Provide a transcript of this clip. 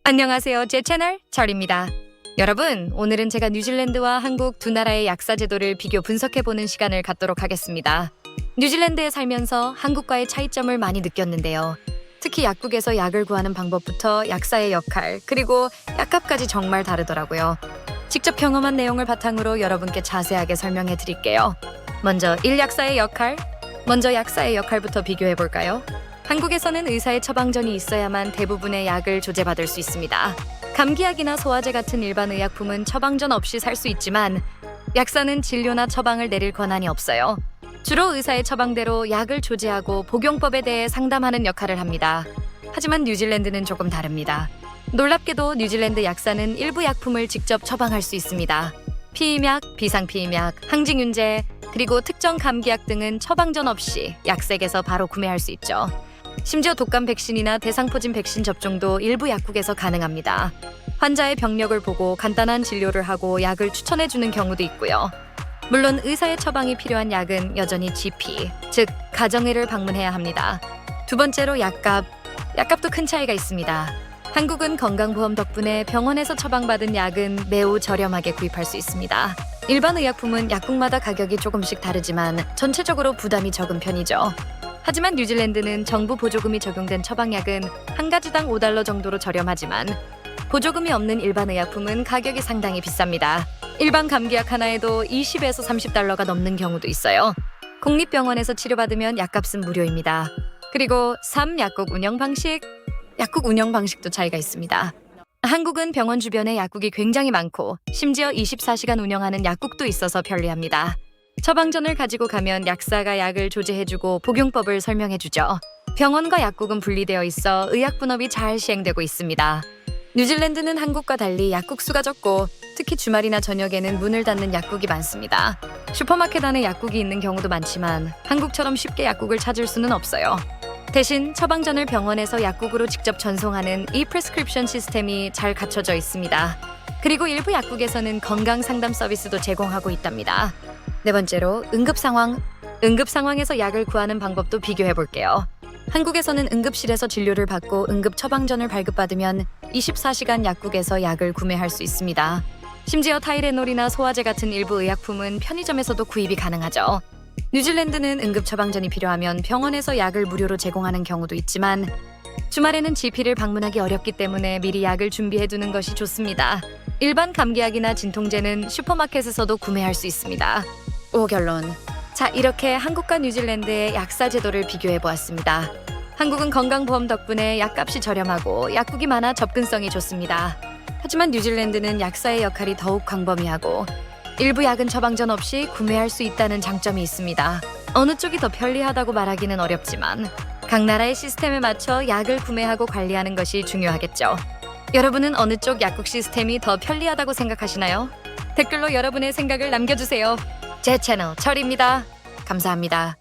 안녕하세요. 제 채널 철입니다. 여러분, 오늘은 제가 뉴질랜드와 한국 두 나라의 약사 제도를 비교 분석해보는 시간을 갖도록 하겠습니다. 뉴질랜드에 살면서 한국과의 차이점을 많이 느꼈는데요. 특히 약국에서 약을 구하는 방법부터 약사의 역할, 그리고 약값까지 정말 다르더라고요. 직접 경험한 내용을 바탕으로 여러분께 자세하게 설명해 드릴게요. 먼저 약사의 역할부터 비교해 볼까요? 한국에서는 의사의 처방전이 있어야만 대부분의 약을 조제받을 수 있습니다. 감기약이나 소화제 같은 일반 의약품은 처방전 없이 살 수 있지만 약사는 진료나 처방을 내릴 권한이 없어요. 주로 의사의 처방대로 약을 조제하고 복용법에 대해 상담하는 역할을 합니다. 하지만 뉴질랜드는 조금 다릅니다. 놀랍게도 뉴질랜드 약사는 일부 약품을 직접 처방할 수 있습니다. 피임약, 비상피임약, 항진균제, 그리고 특정 감기약 등은 처방전 없이 약색에서 바로 구매할 수 있죠. 심지어 독감 백신이나 대상포진 백신 접종도 일부 약국에서 가능합니다. 환자의 병력을 보고 간단한 진료를 하고 약을 추천해주는 경우도 있고요. 물론 의사의 처방이 필요한 약은 여전히 GP, 즉 가정의를 방문해야 합니다. 두 번째로 약값도 큰 차이가 있습니다. 한국은 건강보험 덕분에 병원에서 처방받은 약은 매우 저렴하게 구입할 수 있습니다. 일반 의약품은 약국마다 가격이 조금씩 다르지만 전체적으로 부담이 적은 편이죠. 하지만 뉴질랜드는 정부 보조금이 적용된 처방약은 한 가지당 $5 정도로 저렴하지만 보조금이 없는 일반 의약품은 가격이 상당히 비쌉니다. 일반 감기약 하나에도 $20에서 $30가 넘는 경우도 있어요. 공립병원에서 치료받으면 약값은 무료입니다. 그리고 약국 운영 방식도 차이가 있습니다. 한국은 병원 주변에 약국이 굉장히 많고 심지어 24시간 운영하는 약국도 있어서 편리합니다. 처방전을 가지고 가면 약사가 약을 조제해주고 복용법을 설명해주죠. 병원과 약국은 분리되어 있어 의약 분업이 잘 시행되고 있습니다. 뉴질랜드는 한국과 달리 약국 수가 적고 특히 주말이나 저녁에는 문을 닫는 약국이 많습니다. 슈퍼마켓 안에 약국이 있는 경우도 많지만 한국처럼 쉽게 약국을 찾을 수는 없어요. 대신 처방전을 병원에서 약국으로 직접 전송하는 e-프레스크립션 시스템이 잘 갖춰져 있습니다. 그리고 일부 약국에서는 건강 상담 서비스도 제공하고 있답니다. 네 번째로 응급 상황에서 약을 구하는 방법도 비교해 볼게요. 한국에서는 응급실에서 진료를 받고 응급 처방전을 발급받으면 24시간 약국에서 약을 구매할 수 있습니다. 심지어 타이레놀이나 소화제 같은 일부 의약품은 편의점에서도 구입이 가능하죠. 뉴질랜드는 응급 처방전이 필요하면 병원에서 약을 무료로 제공하는 경우도 있지만 주말에는 GP를 방문하기 어렵기 때문에 미리 약을 준비해 두는 것이 좋습니다. 일반 감기약이나 진통제는 슈퍼마켓에서도 구매할 수 있습니다. 결론. 이렇게 한국과 뉴질랜드의 약사 제도를 비교해 보았습니다. 한국은 건강보험 덕분에 약값이 저렴하고 약국이 많아 접근성이 좋습니다. 하지만 뉴질랜드는 약사의 역할이 더욱 광범위하고 일부 약은 처방전 없이 구매할 수 있다는 장점이 있습니다. 어느 쪽이 더 편리하다고 말하기는 어렵지만 각 나라의 시스템에 맞춰 약을 구매하고 관리하는 것이 중요하겠죠. 여러분은 어느 쪽 약국 시스템이 더 편리하다고 생각하시나요? 댓글로 여러분의 생각을 남겨주세요. 제 채널 철입니다. 감사합니다.